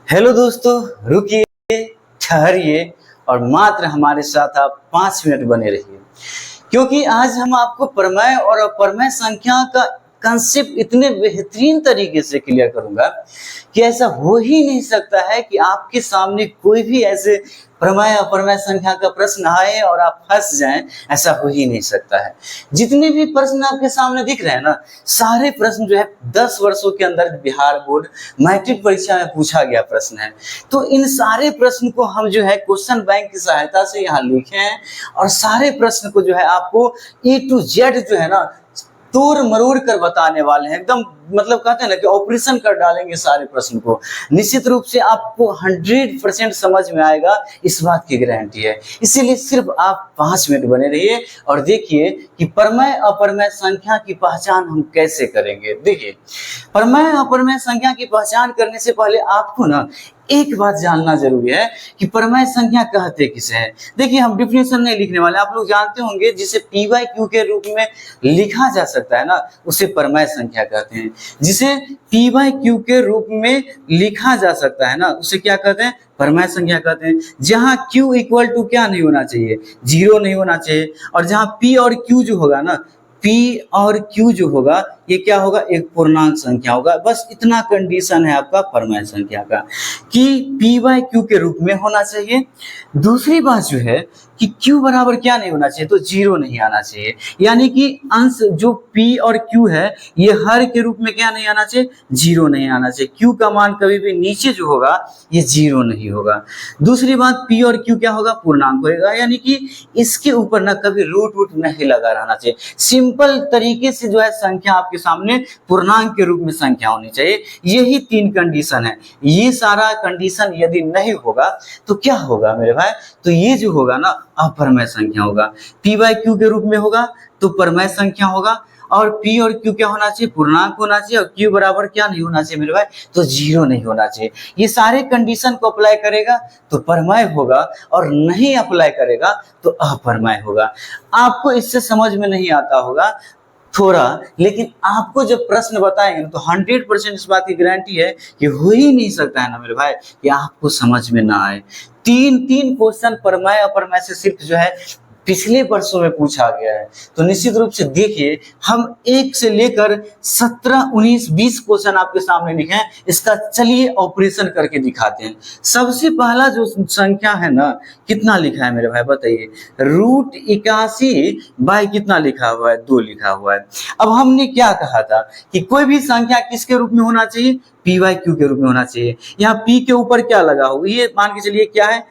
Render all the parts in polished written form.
Hello दोस्तों, रुकिए, ठहरिए और मात्र हमारे साथ आप 5 मिनट बने रहिए, क्योंकि आज हम आपको प्रमेय और अप्रमेय संख्या का कंसेप्ट इतने बेहतरीन तरीके से क्लियर करूंगा कि ऐसा हो ही नहीं सकता है कि आपके सामने कोई भी ऐसे प्रमेय अप्रमेय संख्या का प्रश्न आए और आप फंस जाएं। ऐसा हो ही नहीं सकता है। जितने भी प्रश्न आपके सामने दिख रहे हैं ना, सारे प्रश्न जो है 10 वर्षों के अंदर बिहार बोर्ड मैट्रिक परीक्षा में पूछा गया प्रश्न है। तो इन सारे प्रश्न को हम जो है क्वेश्चन बैंक की सहायता से यहाँ लिखे हैं और सारे प्रश्न को जो है आपको A to Z जो है ना तोड़ मरोड़ कर बताने वाले हैं। एकदम मतलब कहते हैं ना कि ऑपरेशन कर डालेंगे सारे प्रश्न को। निश्चित रूप से आपको 100% समझ में आएगा, इस बात की गारंटी है। इसीलिए सिर्फ आप 5 मिनट बने रहिए और देखिए कि प्रमेय अप्रमेय संख्या की पहचान हम कैसे करेंगे। देखिए, प्रमेय अप्रमेय संख्या की पहचान करने से पहले आपको ना एक बात जानना जरूरी है कि प्रमेय संख्या कहते किसे हैं। देखिए, हम डिफिनेशन नहीं लिखने वाले, आप लोग जानते होंगे जिसे P बाई Q के रूप में लिखा जा सकता है ना, उसे प्रमेय संख्या कहते हैं। जिसे P बाई Q के रूप में लिखा जा सकता है ना, उसे क्या कहते हैं? प्रमेय संख्या कहते हैं। जहां Q इक्वल टू क्या नहीं होना चाहिए? 0 नहीं होना चाहिए। और जहां P और Q जो होगा ना, P और Q जो होगा ये क्या होगा? एक पूर्णांक संख्या होगा। बस इतना कंडीशन है आपका प्रमेय संख्या का कि P बाई Q के रूप में होना चाहिए। दूसरी बात जो है कि Q बराबर क्या नहीं होना चाहिए? तो 0 नहीं आना चाहिए। यानी कि अंश जो P और Q है ये हर के रूप में क्या नहीं आना चाहिए? 0 नहीं आना चाहिए। Q का मान कभी भी नीचे जो होगा ये 0 नहीं होगा। दूसरी बात, P और Q क्या होगा? पूर्णांक होगा। यानी कि इसके ऊपर ना कभी रूट वूट नहीं लगा रहना चाहिए। सिंपल तरीके से जो है संख्या आपके सामने पूर्णांक के रूप में संख्या होनी चाहिए। यही 3 कंडीशन है। ये सारा कंडीशन यदि नहीं होगा तो क्या होगा मेरे भाई? तो ये जो होगा ना अप्रमेय संख्या होगा। P बाई Q के रूप में होगा तो प्रमेय संख्या होगा। और P और Q क्या होना चाहिए? पूर्णांक होना चाहिए। और Q बराबर क्या नहीं होना चाहिए मेरे भाई? तो 0 नहीं होना चाहिए। ये सारे कंडीशन को अप्लाई करेगा तो प्रमेय होगा और नहीं अप्लाई करेगा तो अप्रमेय होगा। आपको इससे समझ में नहीं आता होगा थोड़ा, लेकिन आपको जब प्रश्न बताएंगे तो 100% इस बात की गारंटी है कि हो ही नहीं सकता है ना मेरे भाई कि आपको समझ में ना आए। 3 क्वेश्चन प्रमेय अप्रमेय से सिर्फ जो है पिछले वर्षों में पूछा गया है। तो निश्चित रूप से देखिए, हम 1 से लेकर 17, 19, 20 क्वेश्चन आपके सामने लिखे हैं। इसका चलिए ऑपरेशन करके दिखाते हैं। सबसे पहला जो संख्या है ना, कितना लिखा है मेरे भाई बताइए? √81 बाई कितना लिखा हुआ है? 2 लिखा हुआ है। अब हमने क्या कहा था कि कोई भी संख्या किसके रूप में होना चाहिए? P बाई Q के रूप में होना चाहिए। यहाँ P के ऊपर क्या लगा हुआ? ये मान के चलिए क्या है?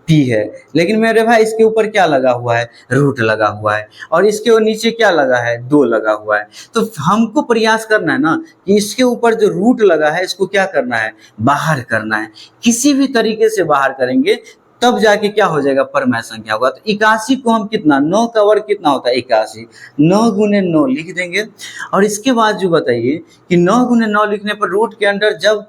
P है। लेकिन मेरे भाई इसके ऊपर क्या लगा हुआ है? रूट लगा हुआ है। और इसके नीचे क्या लगा है? 2 लगा हुआ है। तो हमको प्रयास करना है ना कि इसके ऊपर जो रूट लगा है इसको क्या करना है? बाहर करना है। किसी भी तरीके से बाहर करेंगे तब जाके क्या हो जाएगा? प्रमेय संख्या होगा। तो 81 को हम कितना, 9 का वर्ग कितना होता है? 81। 9 गुने 9 लिख देंगे। और इसके बाद जो बताइए कि 9 गुने 9 लिखने पर रूट के अंदर जब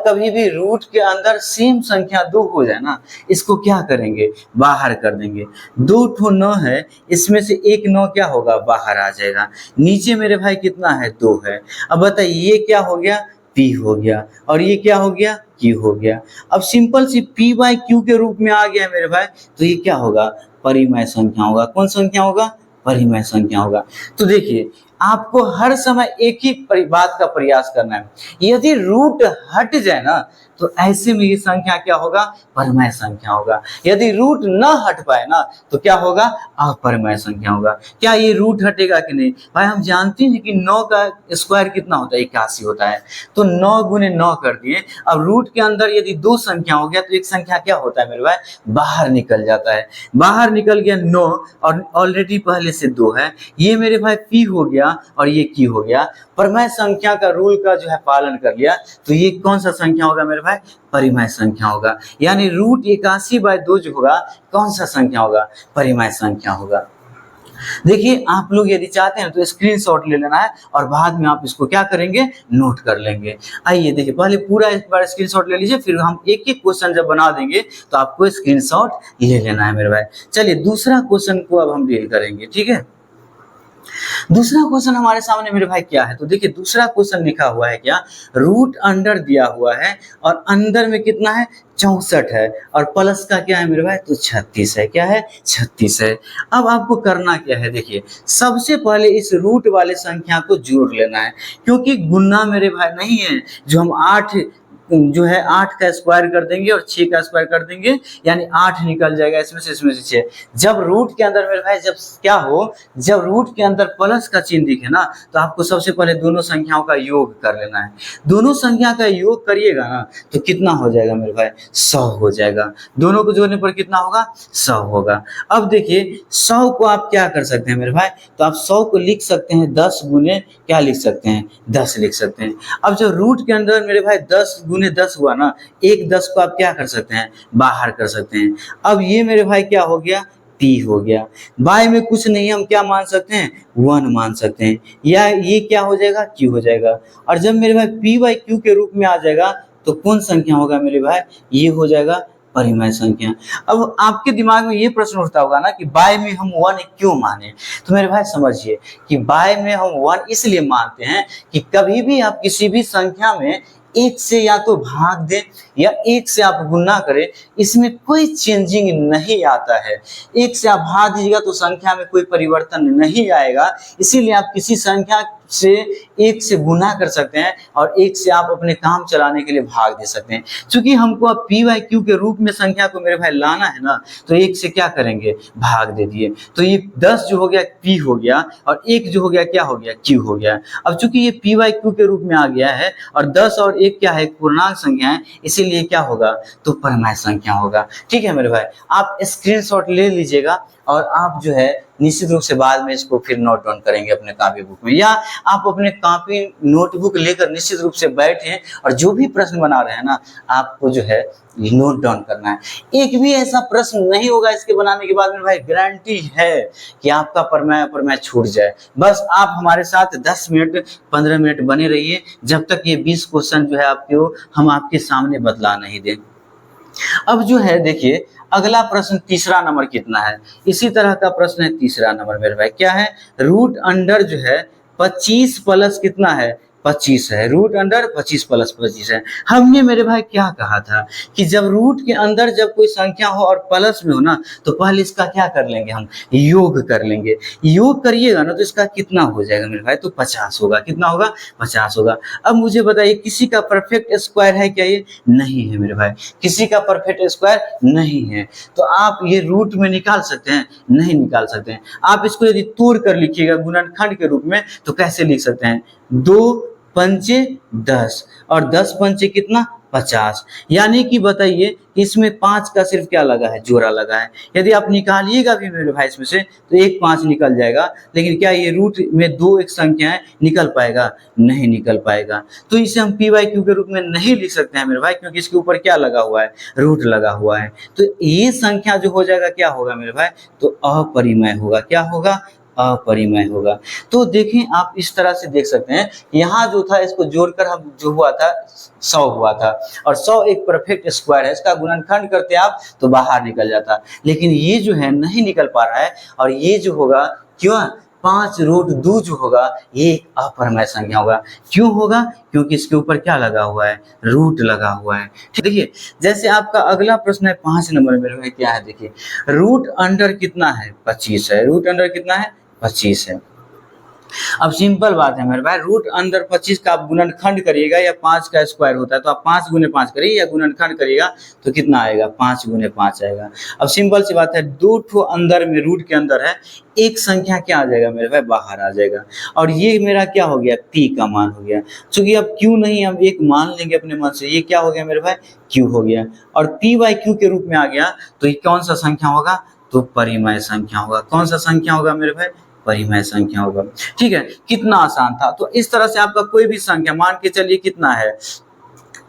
कभी भी रूट के अंदर सेम संख्या 2 हो जाए ना, इसको क्या करेंगे? बाहर कर देंगे। 2 ठो 9 है, इसमें से एक 9 क्या होगा? बाहर आ जाएगा। नीचे मेरे भाई कितना है? 2 है। अब बताइए ये क्या हो गया? P हो गया। और ये क्या हो गया? Q हो गया। अब simple C P by Q के रूप में आ गया मेरे भाई, तो ये क्या होगा? परिमेय संख्या होगा। कौन संख्या होगा? परिमेय संख्या होगा। तो देखिए, आपको हर समय एक ही बात का प्रयास करना है। यदि रूट हट जाए ना तो ऐसे में ये संख्या क्या होगा? परमेय संख्या होगा। यदि रूट न हट पाए ना तो क्या होगा? अपरमेय संख्या होगा। क्या ये रूट हटेगा कि नहीं? भाई हम जानते हैं कि 9 का स्क्वायर कितना होता है? 81 होता है। तो 9 गुने 9 कर दिए। अब रूट के अंदर यदि 2 संख्या हो गया तो एक संख्या क्या होता है मेरे भाई? बाहर निकल जाता है। बाहर निकल गया 9 और ऑलरेडी पहले से 2 है। ये मेरे भाई P हो गया और ये Q हो गया। परमेय संख्या का रूल का जो है पालन कर लिया तो ये कौन सा संख्या होगा मेरे भाई? परिमेय संख्या होगा। यानी √81/2 जो होगा कौन सा संख्या होगा? परिमेय संख्या होगा। देखिए, आप लोग यदि चाहते हैं तो स्क्रीनशॉट ले लेना है और बाद में आप इसको क्या करेंगे? नोट कर लेंगे। आइए देखिए, पहले पूरा एक बार स्क्रीनशॉट ले लीजिए, फिर हम एक एक क्वेश्चन जब बना देंगे तो आपको स्क्रीनशॉट ले लेना है मेरे भाई। चलिए दूसरा क्वेश्चन को अब हम डील करेंगे, ठीक है? दूसरा क्वेश्चन हमारे सामने मेरे भाई क्या है, तो देखिए दूसरा क्वेश्चन लिखा हुआ है क्या, रूट अंडर दिया हुआ है और अंदर में कितना है 64 है और प्लस का क्या है मेरे भाई, तो 36 है, क्या है 36 है। अब आपको करना क्या है, देखिए सबसे पहले इस रूट वाले संख्या को जोड़ लेना है, क्योंकि गुना मेरे भाई नहीं है, जो हम 8 जो है 8 का स्क्वायर कर देंगे और 6 का स्क्वायर कर देंगे, यानी 8 निकल जाएगा इसमें से 6। जब रूट के अंदर मेरे भाई जब क्या हो, जब रूट के अंदर प्लस का चिन्ह दिखे ना, तो आपको सबसे पहले दोनों संख्याओं का योग कर लेना है। दोनों संख्या का योग करिएगा ना तो कितना हो जाएगा मेरे भाई, 100 हो जाएगा। दोनों को जोड़ने पर कितना होगा, 100 होगा। अब देखिए 100 को आप क्या कर सकते हैं मेरे भाई, तो आप 100 को लिख सकते हैं 10 गुने क्या लिख सकते हैं, 10 लिख सकते हैं। अब जो रूट के अंदर मेरे भाई 10 गुने 10 हुआ ना, एक 10 को आप क्या कर सकते हैं, बाहर कर सकते हैं। अब ये मेरे भाई क्या हो गया, पी हो गया। बाय में कुछ नहीं, हम क्या मान सकते हैं, 1 मान सकते हैं, या ये क्या हो जाएगा, क्यू हो जाएगा। और जब मेरे भाई पी बाई क्यू के रूप में आ जाएगा तो कौन संख्या होगा मेरे भाई, ये हो जाएगा परिमेय संख्या। अब आपके दिमाग में ये प्रश्न उठता होगा ना कि बाय में हम 1 क्यों माने, तो मेरे भाई समझिए कि बाय में हम 1 इसलिए मानते हैं कि कभी भी आप किसी भी संख्या में एक से या तो भाग दें या एक से आप गुना करें, इसमें कोई चेंजिंग नहीं आता है। एक से आप भाग दीजिएगा तो संख्या में कोई परिवर्तन नहीं आएगा, इसीलिए आप किसी संख्या से एक से गुना कर सकते हैं और एक से आप अपने काम चलाने के लिए भाग दे सकते हैं। क्योंकि हमको अब पी वाई क्यू के रूप में संख्या को मेरे भाई लाना है ना, तो एक से क्या करेंगे, भाग दे दिए, तो ये 10 जो हो गया पी हो गया और एक जो हो गया क्या हो गया, क्यू हो गया। अब चूंकि ये पी वाई क्यू के रूप में आ गया है और 10 और एक क्या है, पूर्णांक संख्या है, इसीलिए क्या होगा, तो परिमेय संख्या होगा। ठीक है मेरे भाई, आप स्क्रीनशॉट ले लीजिएगा और आप जो है निश्चित रूप से बाद में इसको फिर नोट डाउन करेंगे अपने कॉपी बुक में, या आप अपने कॉपी नोटबुक लेकर निश्चित रूप से बैठें और जो भी प्रश्न बना रहे हैं ना, आपको जो है नोट डाउन करना है। एक भी ऐसा प्रश्न नहीं होगा इसके बनाने के बाद मेरे भाई, गारंटी है कि आपका परिमेय छूट जाए। बस आप हमारे साथ 10 मिनट 15 मिनट बने रहिए, जब तक ये 20 क्वेश्चन जो है आपको हम आपके सामने बतला नहीं दें। अब जो है देखिए अगला प्रश्न तीसरा नंबर कितना है, इसी तरह का प्रश्न है तीसरा नंबर मेरे भाई, क्या है, रूट अंडर जो है 25 प्लस कितना है, 25 है। रूट अंडर 25 प्लस 25 है। हमने मेरे भाई क्या कहा था कि जब रूट के अंदर जब कोई संख्या हो और प्लस में हो ना, तो पहले इसका क्या कर लेंगे, हम योग कर लेंगे। योग करिएगा ना तो इसका कितना हो जाएगा मेरे भाई, तो 50 होगा। कितना होगा, 50 होगा। अब मुझे बताइए किसी का परफेक्ट स्क्वायर है क्या, ये नहीं है मेरे भाई, किसी का परफेक्ट स्क्वायर नहीं है। तो आप ये रूट में निकाल सकते हैं, नहीं निकाल सकते हैं। आप इसको यदि तोड़ कर लिखिएगा गुणनखंड के रूप में, तो कैसे लिख सकते हैं, 2 पंचे 10 और 10 पंचे कितना, 50। यानी कि बताइए इसमें 5 का सिर्फ क्या लगा है, जोड़ा लगा है। यदि आप निकालिएगा भी मेरे भाई इसमें से, तो एक 5 निकल जाएगा, लेकिन क्या ये रूट में 2 एक संख्या है, निकल पाएगा, नहीं निकल पाएगा। तो इसे हम पी वाई क्यू के रूप में नहीं लिख सकते हैं मेरे भाई, क्योंकि इसके ऊपर क्या लगा हुआ है, रूट लगा हुआ है। तो ये संख्या जो हो जाएगा क्या होगा मेरे भाई, तो अपरिमेय होगा। क्या होगा, अपरिमेय होगा। तो देखें आप इस तरह से देख सकते हैं, यहाँ जो था इसको जोड़कर हम जो हुआ था 100 हुआ था, और 100 एक परफेक्ट स्क्वायर है, इसका गुणनखंड करते आप तो बाहर निकल जाता, लेकिन ये जो है नहीं निकल पा रहा है। और ये जो होगा क्यों, 5 रूट 2 जो होगा ये अपरिमेय संख्या होगा। क्यों होगा, क्योंकि इसके ऊपर क्या लगा हुआ है, रूट लगा हुआ है। ठीक, देखिए जैसे आपका अगला प्रश्न है 5 नंबर में, क्या है देखिए, रूट अंडर कितना है, 25 है। रूट अंडर कितना है, 25 है। अब सिंपल बात है मेरे भाई, रूट अंडर 25 का आप गुणनखंड करिएगा, या 5 का स्क्वायर होता है तो आप 5 गुने 5 करिए, या गुणनखंड करिएगा तो कितना आएगा, 5 गुने 5 आएगा। अब सिंपल सी बात है, 2 ठो अंदर में रूट के अंदर है, एक संख्या क्या आ जाएगा मेरे भाई, बाहर आ जाएगा। और ये मेरा क्या हो गया, पी का मान हो गया। चूंकि अब क्यू नहीं, हम एक मान लेंगे अपने मन से, ये क्या हो गया मेरे भाई, क्यू हो गया। और पी वाई क्यू के रूप में आ गया, तो ये कौन सा संख्या होगा, तो परिमेय संख्या होगा। कौन सा संख्या होगा मेरे भाई, परिमेय संख्या होगा। ठीक है, कितना आसान था। तो इस तरह से आपका कोई भी संख्या मान के चलिए कितना है,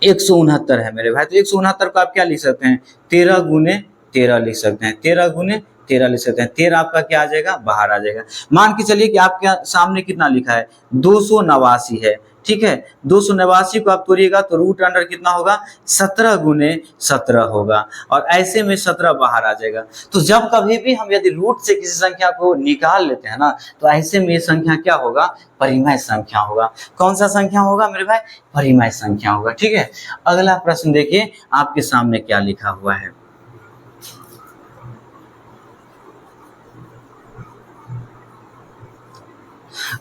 169 है मेरे भाई, तो 169 को आप क्या लिख सकते हैं, 13 गुने 13 लिख सकते हैं, 13 गुने 13 लिख सकते हैं। 13 आपका क्या आ जाएगा, बाहर आ जाएगा। मान के चलिए कि आपके सामने कितना लिखा है, 289 है, ठीक है। 289 को आप तोड़िएगा तो रूट अंडर कितना होगा, 17 गुने 17 होगा, और ऐसे में 17 बाहर आ जाएगा। तो जब कभी भी हम यदि रूट से किसी संख्या को निकाल लेते हैं ना, तो ऐसे में ये संख्या क्या होगा, परिमेय संख्या होगा। कौन सा संख्या होगा मेरे भाई, परिमेय संख्या होगा, ठीक है। अगला प्रश्न देखिए आपके सामने क्या लिखा हुआ है।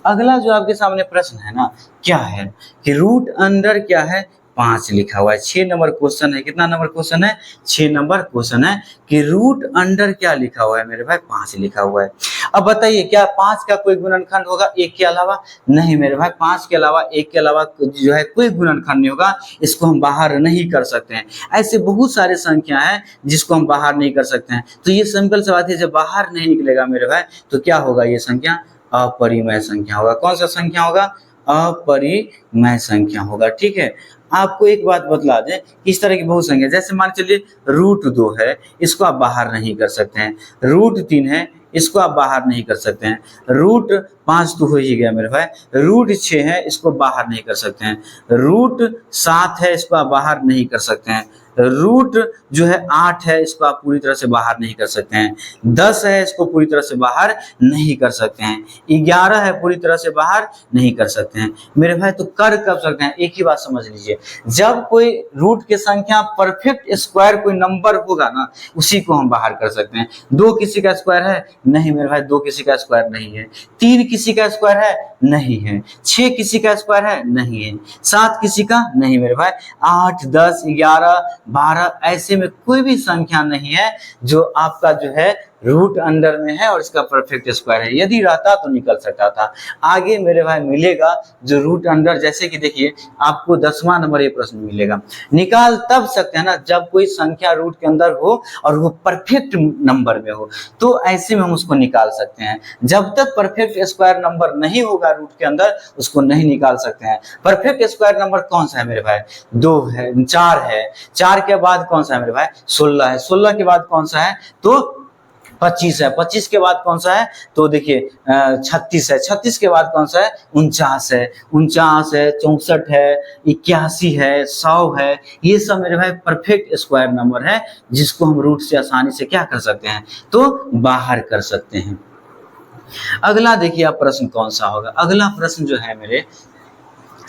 अगला जो आपके सामने प्रश्न है ना, क्या है कि रूट अंडर क्या है, 5 लिखा हुआ है। 6 नंबर क्वेश्चन है। कितना नंबर क्वेश्चन है, 6 नंबर क्वेश्चन है कि रूट अंडर क्या लिखा हुआ है मेरे भाई, 5 लिखा हुआ है। अब बताइए क्या 5 का कोई गुणनखंड होगा 1 के अलावा, नहीं मेरे भाई, 5 के अलावा 1 के अलावा जो है कोई गुणनखंड नहीं होगा, इसको हम बाहर नहीं कर सकते हैं। ऐसे बहुत सारे संख्या है जिसको हम बाहर नहीं कर सकते हैं। तो ये सिंपल सी बात है, जब बाहर नहीं निकलेगा मेरे भाई तो क्या होगा, ये संख्या अपरिमेय संख्या होगा। कौन सा संख्या होगा, अपरिमेय संख्या होगा, ठीक है। आपको एक बात बतला दें, इस तरह की बहुत संख्या, जैसे मान चलिए रूट 2 है, इसको आप बाहर नहीं कर सकते हैं। रूट 3 है, इसको आप बाहर नहीं कर सकते हैं। रूट 5 तो हो ही गया मेरे भाई। रूट 6 है, इसको बाहर नहीं कर सकते हैं। रूट 7 है, इसको आप बाहर नहीं कर सकते हैं। रूट जो है 8 है, इसको आप पूरी तरह से बाहर नहीं कर सकते हैं। 10 है, इसको पूरी तरह से बाहर नहीं कर सकते हैं। 11 है, पूरी तरह से बाहर नहीं कर सकते हैं मेरे भाई। तो कर कब सकते हैं, एक ही बात समझ लीजिए, जब कोई रूट की संख्या परफेक्ट स्क्वायर कोई नंबर होगा ना, उसी को हम बाहर कर सकते हैं। 2 किसी का स्क्वायर है, नहीं मेरे भाई, 2 किसी का स्क्वायर नहीं है। 3 किसी का स्क्वायर है, नहीं है। 6 किसी का स्क्वायर है, नहीं है। 7 किसी का, नहीं मेरे भाई। 8, 10, 11, 12 ऐसे में कोई भी संख्या नहीं है जो आपका जो है रूट अंडर में है और इसका परफेक्ट स्क्वायर है। यदि रहता तो निकल सकता था। आगे मेरे भाई मिलेगा जो रूट अंडर, जैसे कि देखिए आपको 10वां नंबर ये प्रश्न मिलेगा। निकाल तब सकते हैं ना जब कोई संख्या रूट के अंदर हो और वो परफेक्ट नंबर में हो, तो ऐसे में हम उसको निकाल सकते हैं। जब तक परफेक्ट स्क्वायर नंबर नहीं होगा रूट के अंदर, उसको नहीं निकाल सकते हैं। परफेक्ट स्क्वायर नंबर कौन सा है मेरे भाई, 2 है, 4 है। 4 के बाद कौन सा है मेरे भाई, 16 है। 16 के बाद कौन सा है, तो 25 है। 25 के बाद कौन सा है, तो देखिए 36 है। 36 के बाद कौन सा है, 49 है। 49 है, 64 है, 81 है, 100 है। ये सब मेरे भाई परफेक्ट स्क्वायर नंबर है जिसको हम रूट से आसानी से क्या कर सकते हैं, तो बाहर कर सकते हैं। अगला देखिए आप प्रश्न कौन सा होगा। अगला प्रश्न जो है मेरे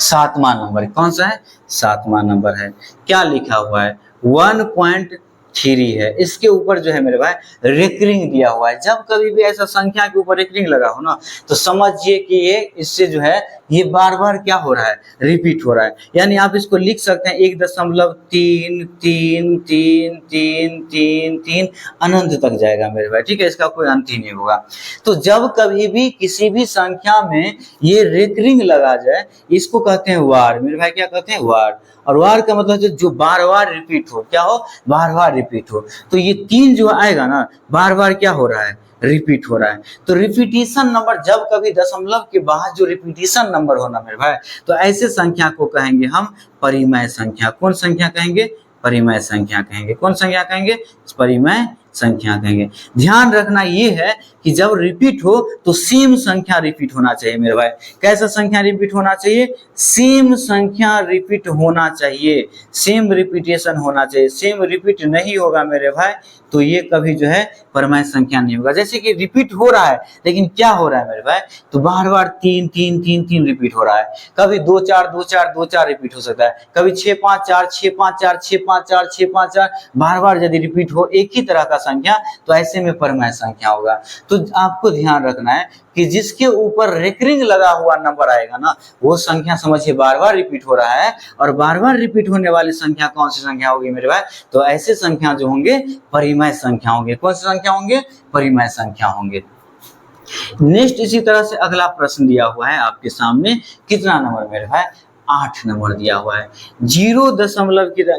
7वां नंबर, कौन सा है, 7वां नंबर है। क्या लिखा हुआ है, 1.3 है। इसके ऊपर जो है मेरे भाई रेकरिंग दिया हुआ है। जब कभी भी ऐसा संख्या के ऊपर रेकरिंग लगा हो ना, तो समझिए कि ये इससे जो है ये बार बार क्या हो रहा है, रिपीट हो रहा है। यानी आप इसको लिख सकते हैं 1.3333333 अनंत तक जाएगा मेरे भाई, ठीक है। इसका कोई अंत ही नहीं होगा। तो जब कभी भी किसी भी संख्या में ये रेकरिंग लगा जाए, इसको कहते हैं वार मेरे भाई। क्या कहते हैं, वार। और वार का मतलब जो बार बार रिपीट हो, क्या हो, बार बार रिपीट हो। तो ये 3 जो आएगा ना, बार बार क्या हो रहा है, रिपीट हो रहा है। तो रिपीटिशन नंबर, जब कभी दशमलव के बाद जो रिपीटिशन नंबर होना मेरे भाई, तो ऐसे संख्या को कहेंगे हम परिमेय संख्या। कौन संख्या कहेंगे, परिमेय संख्या कहेंगे। कौन संख्या कहेंगे, परिमेय संख्या कहेंगे। ध्यान रखना ये है कि जब रिपीट हो तो सेम संख्या रिपीट होना चाहिए मेरे भाई। कैसा संख्या रिपीट होना चाहिए, सेम संख्या रिपीट होना चाहिए, सेम रिपीटेशन होना चाहिए। सेम रिपीट नहीं होगा मेरे भाई तो ये कभी जो है परिमेय संख्या नहीं होगा। जैसे कि रिपीट हो रहा है, लेकिन क्या हो रहा है मेरे भाई, तो बार बार 3 3 3 3 रिपीट हो रहा है। कभी 2 4 2 4 2 4 रिपीट हो सकता है, कभी 6 5 4 6 5 4 6 5 4 6 5 4, बार बार यदि रिपीट हो एक ही तरह का संख्या, तो ऐसे में परिमेय संख्या होगा। तो आपको ध्यान रखना है कि जिसके ऊपर रेकरिंग लगा हुआ नंबर आएगा ना, वो संख्या समझिए बार बार रिपीट हो रहा है। और बार बार रिपीट होने वाली संख्या कौन सी संख्या होगी मेरे भाई, तो ऐसे संख्या जो होंगे परिमेय संख्या होंगे। कौन सी संख्या होंगे, परिमेय संख्या होंगे। नेक्स्ट इसी तरह से अगला प्रश्न दिया हुआ है आपके सामने। कितना नंबर मेरे भाई, 8 नंबर दिया हुआ है। 0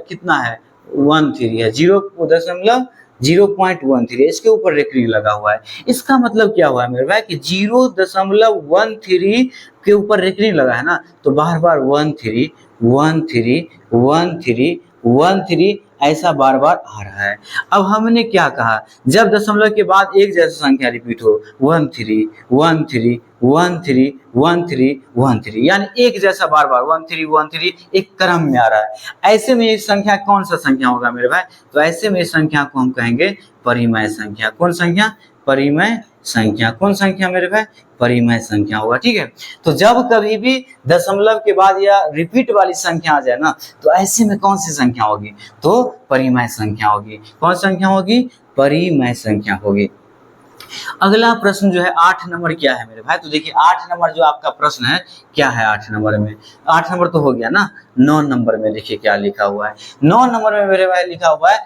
कितना है, 13 है। 0.13 इसके ऊपर रेकरिंग लगा हुआ है। इसका मतलब क्या हुआ है मेरे भाई कि 0.13 के ऊपर रेकरिंग लगा है ना, तो बार बार 13 13 13 13 ऐसा बार बार आ रहा है। अब हमने क्या कहा, जब दशमलव के बाद एक जैसा संख्या रिपीट हो, 1 3 1 3 1 3 1 3 1 3, यानी एक जैसा बार बार 1 3 1 3 एक क्रम में आ रहा है, ऐसे में ये संख्या कौन सा संख्या होगा मेरे भाई? तो ऐसे में इस संख्या को हम कहेंगे परिमेय संख्या। कौन संख्या? परिमेय संख्या। कौन संख्या मेरे भाई? परिमेय संख्या होगा। ठीक है, तो जब कभी भी दशमलव के बाद या रिपीट वाली संख्या आ जाए ना, तो ऐसे में कौन सी संख्या होगी? तो परिमेय संख्या होगी। कौन संख्या होगी? परिमेय संख्या होगी। अगला प्रश्न जो है 8 नंबर क्या है मेरे भाई? तो देखिए 8 नंबर जो आपका प्रश्न है क्या है 8 नंबर में? 8 नंबर तो हो गया ना। 9 नंबर में देखिए क्या लिखा हुआ है। 9 नंबर में मेरे भाई लिखा हुआ है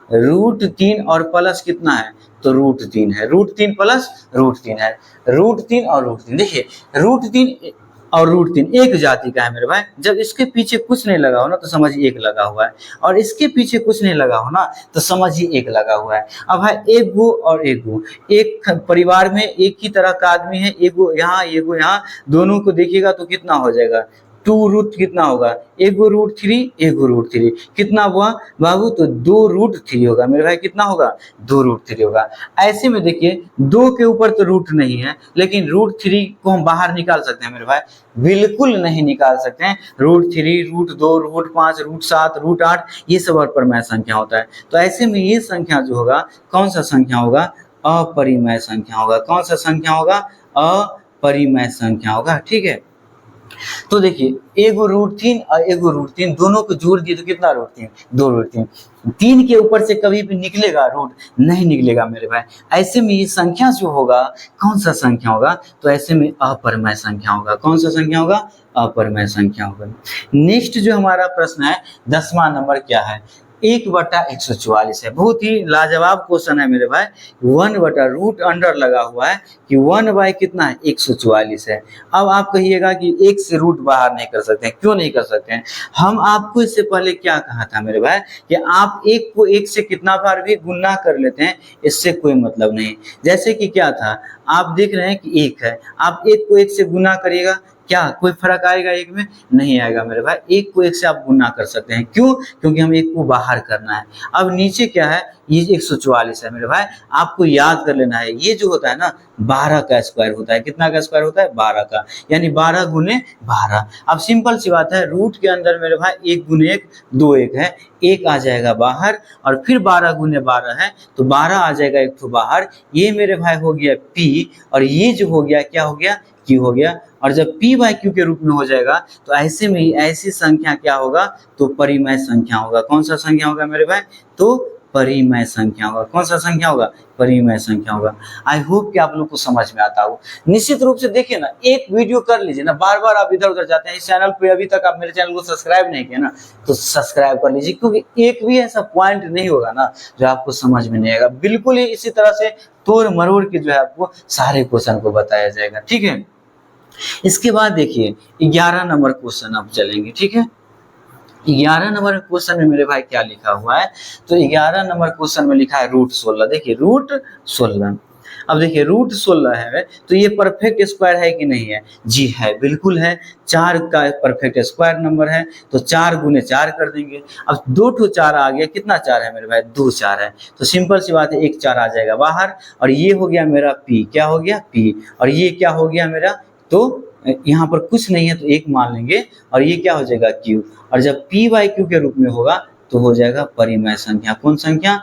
√3 और प्लस कितना है? तो √3 है। √3 प्लस √3 है। √3 और √3, देखिए √3 और √3 एक जाति का है मेरे भाई। जब इसके पीछे कुछ नहीं लगा हो ना तो समझिए एक लगा हुआ है, और इसके पीछे कुछ नहीं लगा हो ना तो समझिए एक लगा हुआ है। अब भाई एक गो और एक गो, एक परिवार में एक ही तरह का आदमी है, एक गो यहाँ एक गो यहाँ, दोनों को देखिएगा तो कितना हो जाएगा? 2 कितना होगा? एक गो √3 एक गो √3 कितना हुआ बाबू? तो 2 √3 होगा मेरे भाई। कितना होगा? 2 √3 होगा। ऐसे में देखिए 2 के ऊपर तो रूट नहीं है, लेकिन √3 को हम बाहर निकाल सकते हैं मेरे भाई? बिल्कुल नहीं निकाल सकते हैं। √3 √2 √5 √7 √8 ये सब अपरिमेय संख्या होता है। तो ऐसे में ये संख्या जो होगा कौन सा संख्या होगा? अपरिमेय संख्या होगा। कौन सा संख्या होगा? अपरिमेय संख्या होगा। ठीक है, तो देखिए एक √3 और एक √3 दोनों को जोड़ दिए तो कितना √3? 2 √3। 3 के ऊपर से कभी भी निकलेगा रूट? नहीं निकलेगा मेरे भाई। ऐसे में ये संख्या जो होगा कौन सा संख्या होगा? तो ऐसे में अपरिमेय संख्या होगा। कौन सा संख्या होगा? अपरिमेय संख्या होगा। नेक्स्ट जो हमारा प्रश्न है 10वां नंबर क्या है? 1/144 है। बहुत ही लाजवाब क्वेश्चन है मेरे भाई। 1 रूट अंडर लगा हुआ है कि 1 कितना है? 144 है। अब आप कहिएगा कि 1 से रूट बाहर नहीं कर सकते हैं। क्यों नहीं कर सकते हैं? हम आपको इससे पहले क्या कहा था मेरे भाई कि आप 1 को 1 से कितना बार भी गुना कर लेते हैं, इससे कोई मतलब नहीं। जैसे कि क्या था, आप देख रहे हैं कि 1 है, आप 1 को 1 से गुना करिएगा, क्या कोई फर्क आएगा? 1 में नहीं आएगा मेरे भाई। 1 को 1 से आप गुना कर सकते हैं। क्यों? क्योंकि हम 1 को बाहर करना है। अब नीचे क्या है? ये 144 है मेरे भाई। आपको याद कर लेना है, ये जो होता है ना 12 का स्क्वायर होता है। कितना का स्क्वायर होता है? 12 का, यानी 12 गुने 12। अब सिंपल सी बात है, रूट के अंदर मेरे भाई 1 गुने 1 2 1 है, 1 आ जाएगा बाहर, और फिर 12 गुने 12 है तो 12 आ जाएगा एक तो बाहर। ये मेरे भाई हो गया P, और ये जो हो गया क्या हो गया? Q हो गया। और जब P/Q के रूप में हो जाएगा तो ऐसे में ही ऐसी संख्या क्या होगा? तो परिमेय संख्या होगा। कौन सा संख्या होगा मेरे भाई? तो परिमेय संख्या होगा। कौन सा संख्या होगा? परिमेय संख्या होगा। आई होप कि आप लोग को समझ में आता हो। निश्चित रूप से देखिए ना, एक वीडियो कर लीजिए ना, बार बार आप इधर उधर जाते हैं। इस चैनल पे अभी तक आप मेरे चैनल को सब्सक्राइब नहीं किया ना, तो सब्सक्राइब कर लीजिए, क्योंकि एक भी ऐसा पॉइंट नहीं होगा ना जो आपको समझ में नहीं आएगा। बिल्कुल ही इसी तरह से तोड़ मरोड़ के जो है आपको सारे क्वेश्चन को बताया जाएगा। ठीक है, इसके बाद देखिए 11 नंबर क्वेश्चन अब चलेंगे। ठीक है, 11 नंबर क्वेश्चन में मेरे भाई क्या लिखा हुआ है? तो 11 नंबर क्वेश्चन में लिखा है √16। देखिए √16। अब देखिए √16 है तो ये परफेक्ट स्क्वायर है कि नहीं है? जी है, बिल्कुल है। 4 का परफेक्ट स्क्वायर नंबर है, तो 4 गुने 4 कर देंगे। अब 2 ठो 4 आ गया, कितना 4 है मेरे भाई? 2 4 है। तो सिंपल सी बात है, 1 4 आ जाएगा बाहर, और ये हो गया मेरा P। क्या हो गया? P। और ये क्या हो गया मेरा? तो यहाँ पर कुछ नहीं है तो 1 मान लेंगे, और ये क्या हो जाएगा? Q। और जब P/Q के रूप में होगा तो हो जाएगा परिमेय संख्या। कौन संख्या?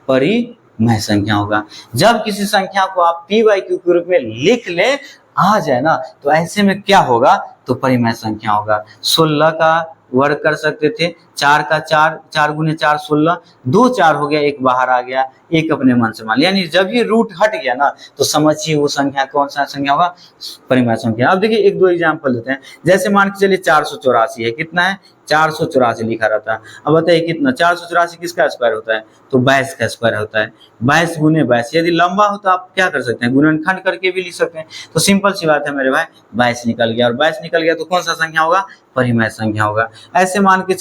परिमेय संख्या होगा। जब किसी संख्या को आप P/Q के रूप में लिख ले आ जाए ना, तो ऐसे में क्या होगा? तो परिमेय संख्या होगा। 16 का वर्ग कर सकते थे, 4 का 4, 4 गुने 4 16, 2 4 हो गया, 1 बाहर आ गया, 1 अपने मन से मान लिया। यानी जब ये रूट हट गया ना तो समझिए वो संख्या कौन सा संख्या होगा? परिमेय संख्या। अब देखिए 1 2 एग्जाम्पल देते हैं। जैसे मान के चलिए 484 है। कितना है? 484 लिखा रहता है। अब बताइए कितना? 484 किसका स्क्वायर होता है? तो 22 का स्क्वायर होता है। 22 गुने 22, यदि लंबा हो तो आप क्या कर सकते हैं? गुणनखंड करके भी लिख सकते हैं। तो सिंपल सी बात है मेरे भाई, 22 निकल गया, और 22 निकल गया तो कौन सा संख्या होगा? परिमेय संख्या होगा। ऐसे मान के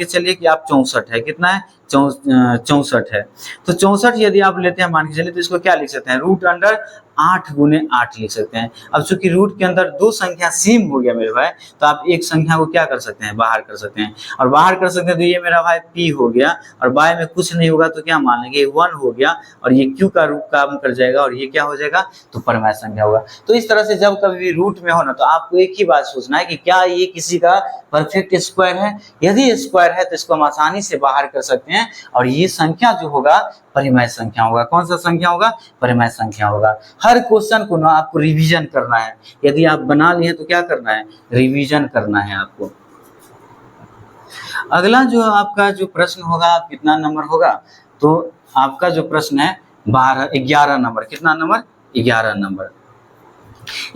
चलिए कि आप 64 है। कितना है? 64 है। तो 64 यदि आप लेते हैं मान के चलिए, तो इसको क्या लिख सकते हैं, रूट अंडर 8 गुने 8 लिख सकते हैं। अब चूंकि रूट के अंदर दो संख्या सेम हो गया मेरे भाई, तो आप एक संख्या को क्या कर सकते हैं, बाहर कर सकते हैं। और बाहर कर सकते हैं तो ये मेरा भाई p हो गया, और बाय में कुछ नहीं होगा तो क्या मान लेंगे 1 हो गया, और ये q का रूट काम कर जाएगा, और ये क्या हो जाएगा, तो परमाय संख्या होगा। तो इस तरह से जब कभी भी रूट में हो ना, तो आपको एक ही बात सोचना है कि क्या ये किसी का परफेक्ट स्क्वायर है। यदि स्क्वायर है तो इसको हम आसानी से बाहर कर सकते हैं, और ये संख्या जो होगा परिमेय संख्या होगा। कौन सा संख्या होगा, परिमेय संख्या होगा। हर क्वेश्चन को ना आपको रिवीजन करना है। यदि आप बना लिए तो क्या करना है, रिवीजन करना है आपको। अगला जो आपका जो प्रश्न होगा, कितना नंबर होगा, तो आपका जो प्रश्न है 11 नंबर, कितना नंबर, 11 नंबर।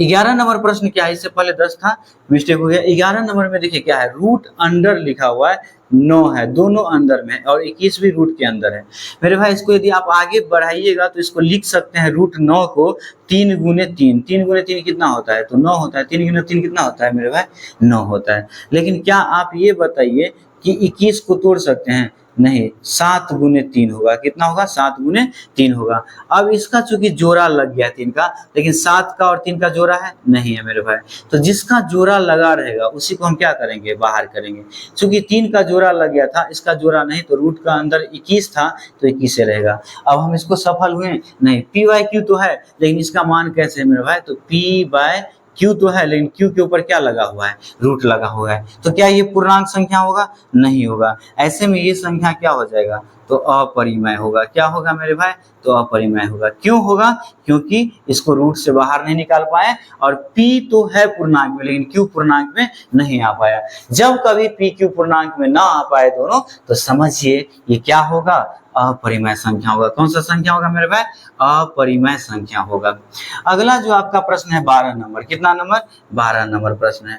11 नंबर प्रश्न क्या है, इससे पहले 10 था, मिस्टेक हो गया। 11 नंबर में देखिए क्या है, रूट अंडर लिखा हुआ है, 9 है, दोनों अंदर में, और 21 भी रूट के अंदर है। मेरे भाई इसको यदि आप आगे बढ़ाइएगा तो इसको लिख सकते हैं रूट 9 को 3 गुने 3। 3 गुने 3 कितना होता है, तो 9 होता है। 3 गुने 3 कितना होता है मेरे भाई, 9 होता है। लेकिन क्या आप ये बताइए कि 21 को तोड़ सकते हैं, नहीं, 7 गुने 3 होगा, कितना होगा, 7 गुने 3 होगा। अब इसका चूंकि जोड़ा लग गया 3 का, लेकिन 7 का और 3 का जोड़ा है, नहीं है मेरे भाई। तो जिसका जोड़ा लगा रहेगा उसी को हम क्या करेंगे, बाहर करेंगे। चूंकि 3 का जोड़ा लग गया था, इसका जोड़ा नहीं, तो रूट का अंदर 21 था, तो 21 से रहेगा। अब हम इसको सफल हुए, नहीं, पी बाई क्यू तो है, लेकिन इसका मान कैसे है मेरे भाई, तो पी बाय क्यू तो है, लेकिन क्यू के ऊपर क्या लगा हुआ है, रूट लगा हुआ है। तो क्या ये पूर्णांक संख्या होगा, नहीं होगा। ऐसे में ये संख्या क्या हो जाएगा, तो अपरिमेय होगा। क्या होगा मेरे भाई, तो अपरिमेय होगा। क्यों होगा, क्योंकि इसको रूट से बाहर नहीं निकाल पाए, और p तो है पूर्णांक में, लेकिन q पूर्णांक में नहीं आ पाया। जब कभी p q पूर्णांक में ना आ पाए दोनों, तो समझिए ये क्या होगा, अपरिमेय संख्या होगा। कौन सा संख्या होगा मेरे भाई, अपरिमेय संख्या होगा। अगला जो आपका प्रश्न है 12 नंबर, कितना नंबर, 12 नंबर प्रश्न है।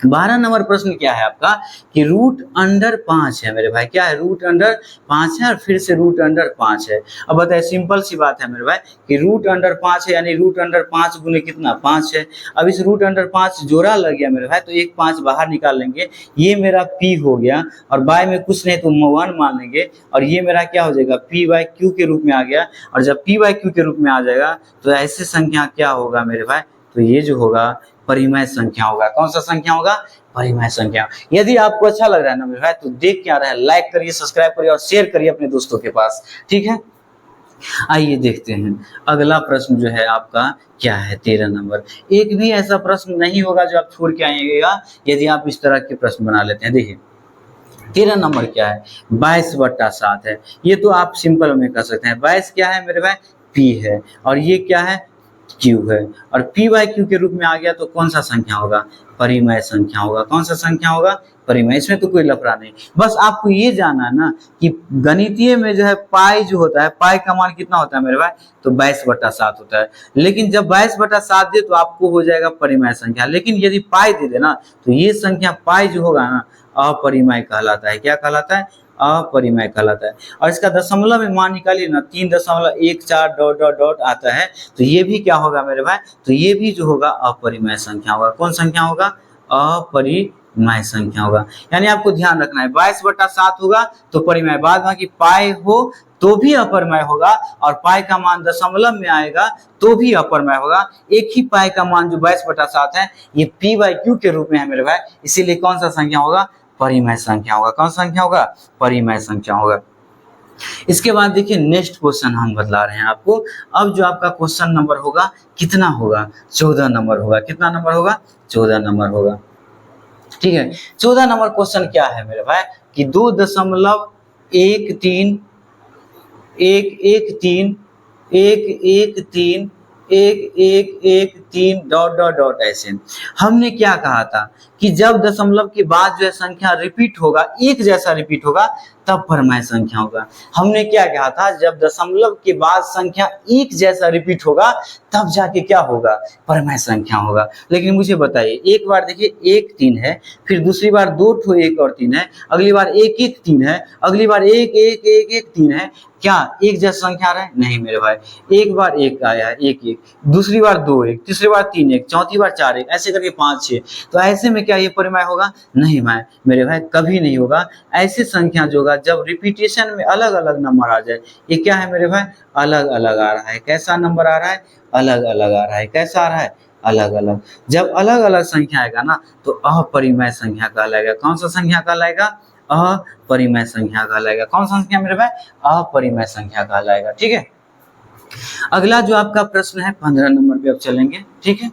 12 नंबर प्रश्न क्या है आपका, कि रूट अंडर 5 है मेरे भाई। क्या है, रूट अंडर 5 है, और फिर से रूट अंडर 5 है। अब बताइए, सिंपल सी बात है मेरे भाई, कि रूट अंडर 5 है, यानी रूट अंडर 5 गुने कितना, 5 है। अब इस रूट अंडर 5 जोड़ा लग गया मेरे भाई, तो एक 5 बाहर निकाल लेंगे, ये मेरा p हो गया, और बाय में कुछ नहीं तो 1 मान लेंगे, और ये मेरा क्या हो जाएगा, p बाय क्यू के रूप में आ गया। और जब p बाय क्यू के रूप में आ जाएगा, तो ऐसे संख्या क्या होगा मेरे भाई, तो ये जो होगा परिमेय संख्या होगा। कौन सा संख्या होगा, परिमेय संख्या। यदि आपको अच्छा लग रहा है ना मेरे भाई, तो देख क्या रहा है, लाइक करिए, सब्सक्राइब करिए, और शेयर करिए अपने दोस्तों के पास, ठीक है। आइए देखते हैं अगला प्रश्न जो है आपका क्या है, 13 नंबर। एक भी ऐसा प्रश्न नहीं होगा जो आप छोड़ के आइएगा, यदि आप इस तरह के प्रश्न बना लेते हैं। देखिए 13 नंबर क्या है, 22/7 है। ये तो आप सिंपल में कर सकते हैं। 22 क्या है मेरे भाई, p है, और ये क्या है, q है, और p बाय q के रूप में आ गया, तो कौन सा संख्या होगा, परिमेय संख्या होगा। कौन सा संख्या होगा, परिमेय। इसमें तो कोई लफड़ा नहीं। बस आपको ये जानना है ना कि गणितीय में जो है पाई जो होता है, पाई का मान कितना होता है मेरे भाई, तो 22/7 होता है। लेकिन जब 22/7 दे तो आपको हो जाएगा परिमेय संख्या। लेकिन यदि पाई दे देना, तो ये संख्या पाई जो होगा ना, अपरिमेय कहलाता है। क्या कहलाता है, अपरिमेय कहलाता है। और इसका दशमलव में मान निकालिए ना, 3.14 डॉट डॉट डॉट आता है, तो ये भी क्या होगा मेरे भाई, तो ये भी जो होगा अपरिमेय संख्या होगा। कौन संख्या होगा, अपरिमेय संख्या होगा। यानी आपको ध्यान रखना है, 22/7 होगा तो परिमेय, बाद बाकी पाई हो तो भी अपरिमेय होगा, और पाई का मान दशमलव में आएगा तो भी अपरिमेय होगा। एक ही पाई का मान जो 22/7 है, ये p बाई क्यू के रूप में है मेरे भाई, इसीलिए कौन सा संख्या होगा, परिमेय संख्या होगा। कौन संख्या होगा, परिमेय संख्या होगा। इसके बाद देखिए नेक्स्ट क्वेश्चन हम बतला रहे हैं आपको। अब जो आपका क्वेश्चन नंबर होगा कितना होगा, 14 नंबर होगा। कितना नंबर होगा, 14 नंबर होगा, ठीक है। 14 नंबर क्वेश्चन क्या है मेरे भाई, कि 2.13 113 डॉट डॉट डॉट ऐसे। हमने क्या कहा था कि जब दशमलव के बाद जो है संख्या रिपीट होगा, एक जैसा रिपीट होगा, तब परिमेय संख्या होगा। हमने क्या कहा था, जब दशमलव के बाद संख्या एक जैसा रिपीट होगा, तब जाके क्या होगा, परिमेय संख्या होगा। लेकिन मुझे बताइए, एक बार देखिए 1 3 है, फिर दूसरी बार 2 ठो 1 और 3 है, अगली बार 1 1 3 है, अगली बार 1 1 1 1 3 है। क्या एक जैसा संख्या आ रहा है, नहीं मेरे भाई। एक बार 1 आया है, 1 1, दूसरी बार 2 1, तीसरी बार 3 1, चौथी बार 4 1, ऐसे करके 5 6। तो ऐसे में क्या ये परिमेय होगा, नहीं भाई मेरे भाई, कभी नहीं होगा। ऐसी संख्या जो होगा होगा जब रिपीटेशन में अलग अलग नंबर आ जाए। ये क्या है मेरे भाई, अलग अलग आ रहा है। कैसा नंबर आ रहा है, अलग अलग आ रहा है। कैसा आ रहा है, अलग अलग। जब अलग अलग संख्या आएगा ना तो अपरिमेय संख्या कहलाएगा। कौन सा संख्या कहलाएगा, अपरिमेय संख्या कहलाएगा। कौन सा संख्या मेरे भाई, अपरिमेय संख्या कहलाएगा। ठीक है, अगला जो आपका प्रश्न है 15 नंबर पे अब चलेंगे। ठीक है,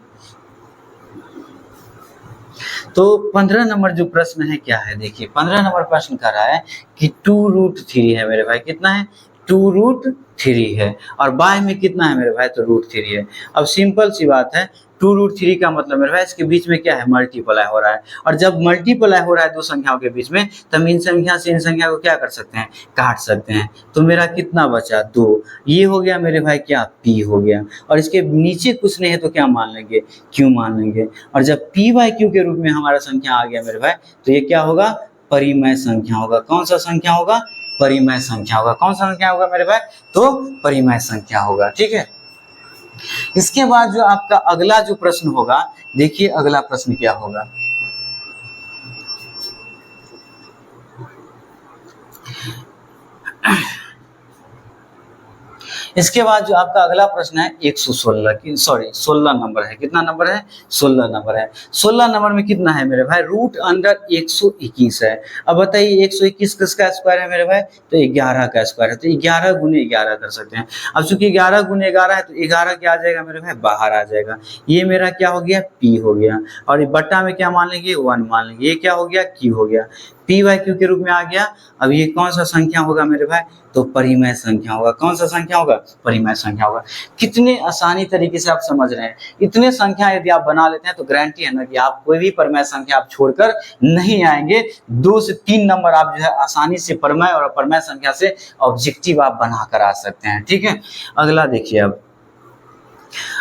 तो 15 नंबर जो प्रश्न है क्या है, देखिए 15 नंबर प्रश्न कर रहा है कि 2√3 है मेरे भाई। कितना है, 2√3 है। और बाय में कितना है मेरे भाई, तो √3 है। अब सिंपल सी बात है, 2√3 का मतलब मेरे भाई इसके बीच में क्या है, मल्टीप्लाई हो रहा है। और जब मल्टीप्लाई हो रहा है दो संख्याओं के बीच में, तब इन संख्या से इन संख्या को क्या कर सकते हैं, काट सकते हैं। तो मेरा कितना बचा, 2। ये हो गया मेरे भाई क्या, p हो गया। और इसके नीचे कुछ नहीं है तो क्या मान लेंगे, q मान लेंगे। और जब p/q के रूप में हमारा संख्या आ गया मेरे भाई, तो ये क्या होगा, परिमेय संख्या होगा। कौन सा संख्या होगा, परिमेय संख्या होगा। कौन सा संख्या होगा मेरे भाई, तो परिमेय संख्या होगा। ठीक है, इसके बाद जो आपका अगला जो प्रश्न होगा, देखिए अगला प्रश्न क्या होगा। इसके बाद जो आपका अगला प्रश्न है 116 की, सॉरी 16 नंबर है। कितना नंबर है, 16 नंबर है। 16 नंबर में कितना है मेरे भाई, √121 है। अब बताइए 121 किसका स्क्वायर है मेरे भाई, तो 11 का स्क्वायर है। तो 11 गुने 11 कर सकते हैं। अब चूंकि 11 गुने 11 है तो 11 क्या आ जाएगा मेरे भाई, बाहर आ जाएगा। ये मेरा क्या हो गया, p हो गया। और ये बट्टा में क्या मान लेंगे, 1 मान लेंगे। ये क्या हो गया, q हो गया। p/q के रूप में आ गया। अब ये कौन सा संख्या होगा मेरे भाई, तो परिमेय संख्या होगा। कौन सा संख्या होगा, परिमेय संख्या होगा। कितने आसानी तरीके से आप समझ रहे हैं। इतने संख्या यदि आप बना लेते हैं तो गारंटी है ना कि आप कोई भी परिमेय संख्या आप छोड़कर नहीं आएंगे। 2 से 3 नंबर आप जो है आसानी से परिमेय और अपरिमेय संख्या से ऑब्जेक्टिव आप बनाकर आ सकते हैं। ठीक है, अगला देखिए। अब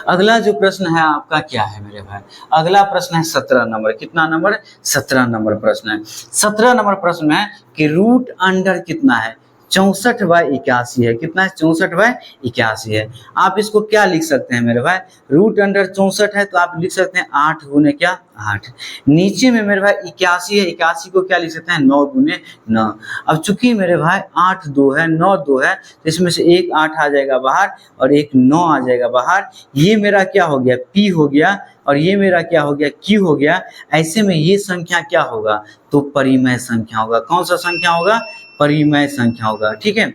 अगला जो प्रश्न है आपका क्या है मेरे भाई, अगला प्रश्न है 17 नंबर। कितना नंबर, 17 नंबर प्रश्न है। 17 नंबर प्रश्न है कि रूट अंडर कितना है, 64/81 है। कितना है, 64/81 है। आप इसको क्या लिख सकते हैं मेरे भाई, रूट अंडर 64 है तो आप लिख सकते हैं 8 गुने क्या, 8। नीचे में मेरे भाई 81 है, 81 को क्या लिख सकते हैं, 9 गुने 9। अब चूंकि मेरे भाई 8 2 है, 9 2 है, तो इसमें से एक 8 आ जाएगा बाहर और एक 9 आ जाएगा बाहर। ये मेरा क्या हो गया, p हो गया। और ये मेरा क्या हो गया, q हो गया। ऐसे में ये संख्या क्या होगा, तो परिमेय संख्या होगा। कौन सा संख्या होगा, परिमेय संख्या होगा। ठीक है,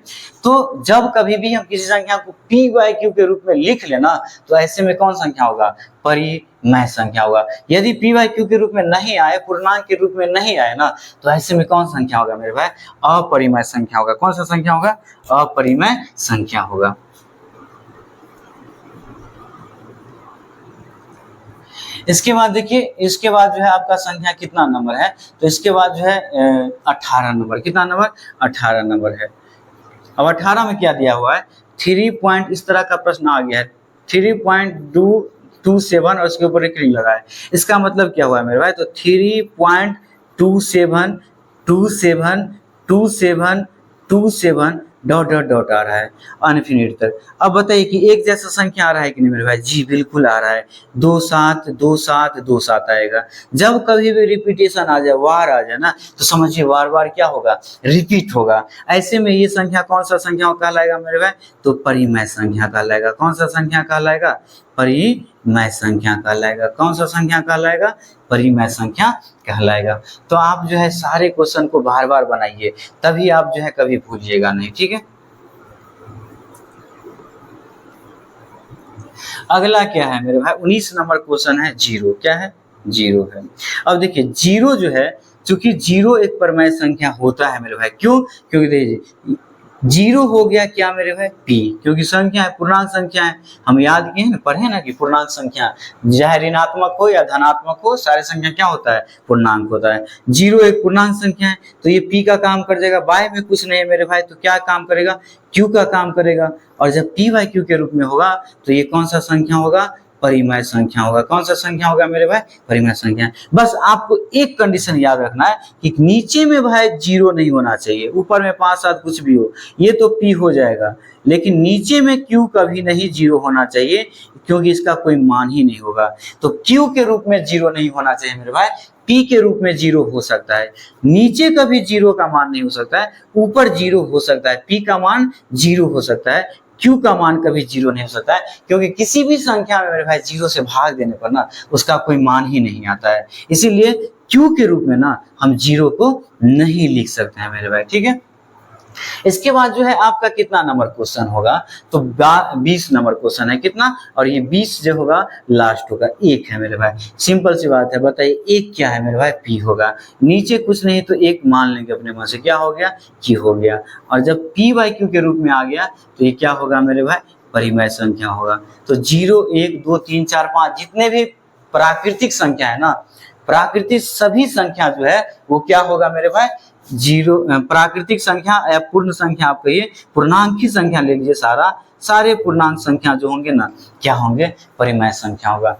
तो जब कभी भी हम किसी संख्या को p/q के रूप में लिख लेना तो ऐसे में कौन संख्या होगा, परिमेय संख्या होगा। यदि p/q के रूप में नहीं आए, पूर्णांक के रूप में नहीं आए ना, तो ऐसे में कौन संख्या होगा मेरे भाई, अपरिमेय संख्या होगा। कौन सा संख्या होगा, अपरिमेय संख्या होगा। इसके बाद देखिए, इसके बाद जो है आपका संख्या कितना नंबर है, तो इसके बाद जो है 18 नंबर। कितना नंबर, 18 नंबर है। अब 18 में क्या दिया हुआ है, 3 पॉइंट, इस तरह का प्रश्न आ गया है, 3.227 और उसके ऊपर एक रिंग लगा है। इसका मतलब क्या हुआ है मेरे भाई, तो 3.272727 डॉट डॉट डॉट आ रहा है अनफिनिट तक। अब बताइए कि एक जैसा संख्या आ रहा है कि नहीं मेरे भाई, जी बिल्कुल आ रहा है। 2 7 2 7 2 7 आएगा। जब कभी भी रिपीटेशन आ जाए, वार आ जाए ना, तो समझिए बार बार क्या होगा, रिपीट होगा। ऐसे में ये संख्या कौन सा संख्या कहलाएगा मेरे भाई, तो परिमेय संख्या कहलाएगा। कौन सा संख्या कहलाएगा, परिमेय संख्या कहलाएगा। कौन सा संख्या कहलाएगा, परिमेय संख्या कहलाएगा। तो आप जो है सारे क्वेश्चन को बार बार बनाइए, तभी आप जो है कभी भूलिएगा नहीं। ठीक है, अगला क्या है मेरे भाई, 19 नंबर क्वेश्चन है, 0। क्या है, 0 है। अब देखिए 0 जो है, चूंकि 0 एक परिमेय संख्या होता है मेरे भाई। क्यों, क्योंकि देखिए 0 हो गया क्या मेरे भाई, p, क्योंकि संख्या है, पूर्णांक संख्या है। हम याद किए हैं ना, पढ़े ना कि पूर्णांक संख्या चाहे ऋणात्मक हो या धनात्मक हो, सारे संख्या क्या होता है, पूर्णांक होता है। 0 एक पूर्णांक संख्या है तो ये p का काम कर जाएगा। बाय में कुछ नहीं है मेरे भाई, तो क्या काम करेगा, q का काम करेगा। और जब p/q के रूप में होगा तो ये कौन सा संख्या होगा, परिमेय संख्या होगा। कौन सा संख्या होगा मेरे भाई? परिमेय संख्या। बस आपको एक कंडीशन याद रखना है कि नीचे में भाई जीरो नहीं होना चाहिए, ऊपर में 5 7 कुछ भी हो, ये तो पी हो जाएगा, लेकिन नीचे में क्यू कभी नहीं जीरो होना चाहिए, क्योंकि इसका कोई मान ही नहीं होगा। तो क्यू के रूप में जीरो नहीं होना चाहिए मेरे भाई, पी के रूप में जीरो हो सकता है। नीचे कभी जीरो का मान नहीं हो सकता है, ऊपर जीरो हो सकता है, पी का मान जीरो हो सकता है, क्यू का मान कभी जीरो नहीं हो सकता है, क्योंकि किसी भी संख्या में मेरे भाई जीरो से भाग देने पर ना उसका कोई मान ही नहीं आता है। इसीलिए क्यू के रूप में ना हम जीरो को नहीं लिख सकते हैं मेरे भाई, ठीक है। इसके बाद जो है आपका कितना नंबर क्वेश्चन होगा? तो 20 नंबर क्वेश्चन है। कितना? और ये 20 जो होगा लास्ट होगा, 1 है मेरे भाई। सिंपल सी बात है, बताइए 1 क्या है मेरे भाई? पी होगा। नीचे कुछ नहीं तो 1 मान लेंगे अपने मन से, क्या हो गया? क्यू हो गया। और जब पी बाई क्यू के रूप में आ गया तो ये क्या होगा मेरे भाई? परिमेय संख्या होगा। तो 0 1 2 3 4 5 जितने भी प्राकृतिक संख्या है ना, प्राकृतिक सभी संख्या जो है वो क्या होगा मेरे भाई? जीरो। प्राकृतिक संख्या या पूर्ण संख्या आप कहिए, पूर्णांकी संख्या ले लीजिए, सारे पूर्णांक संख्या जो होंगे ना क्या होंगे? परिमेय संख्या होगा।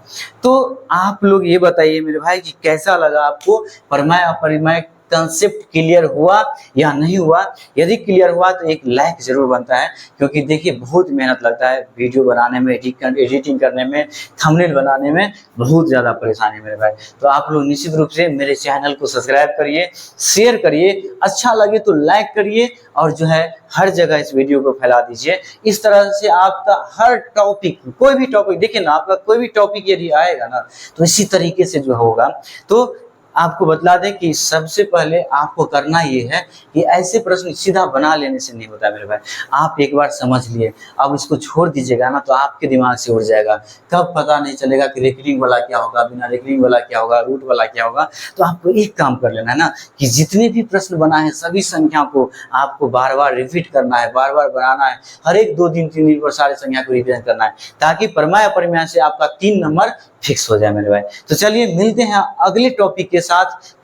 तो आप लोग ये बताइए मेरे भाई कि कैसा लगा आपको? परिमेय अपरिमेय कंसेप्ट क्लियर हुआ या नहीं हुआ? यदि क्लियर हुआ तो एक लाइक जरूर बनता है, क्योंकि देखिए बहुत मेहनत लगता है वीडियो बनाने में, एडिटिंग करने में, थंबनेल बनाने में बहुत ज़्यादा परेशानी मेरे भाई। तो आप लोग निश्चित रूप से मेरे चैनल को सब्सक्राइब करिए, शेयर करिए, अच्छा लगे तो लाइक करिए, और जो है हर जगह इस वीडियो को फैला दीजिए। इस तरह से आपका हर टॉपिक, कोई भी टॉपिक देखिए ना, आपका कोई भी टॉपिक यदि आएगा ना तो इसी तरीके से जो होगा। तो आपको बतला दें कि सबसे पहले आपको करना ये है कि ऐसे प्रश्न सीधा बना लेने से नहीं होता मेरे भाई। आप एक बार समझ लिए, अब इसको छोड़ दीजिएगा ना तो आपके दिमाग से उड़ जाएगा, कब पता नहीं चलेगा कि रेकरिंग वाला क्या होगा, बिना रेकरिंग वाला क्या होगा, रूट वाला क्या होगा। तो आपको एक काम कर लेना है ना कि जितने भी प्रश्न बना है सभी संख्या को आपको बार बार रिपीट करना है, बार बार बनाना है, हर एक 2 दिन 3 दिन पर सारे संख्या को रिवीजन करना है, ताकि परिमेय अपरिमेय से आपका 3 नंबर फिक्स हो जाए मेरे भाई। तो चलिए मिलते हैं अगले टॉपिक के साथ।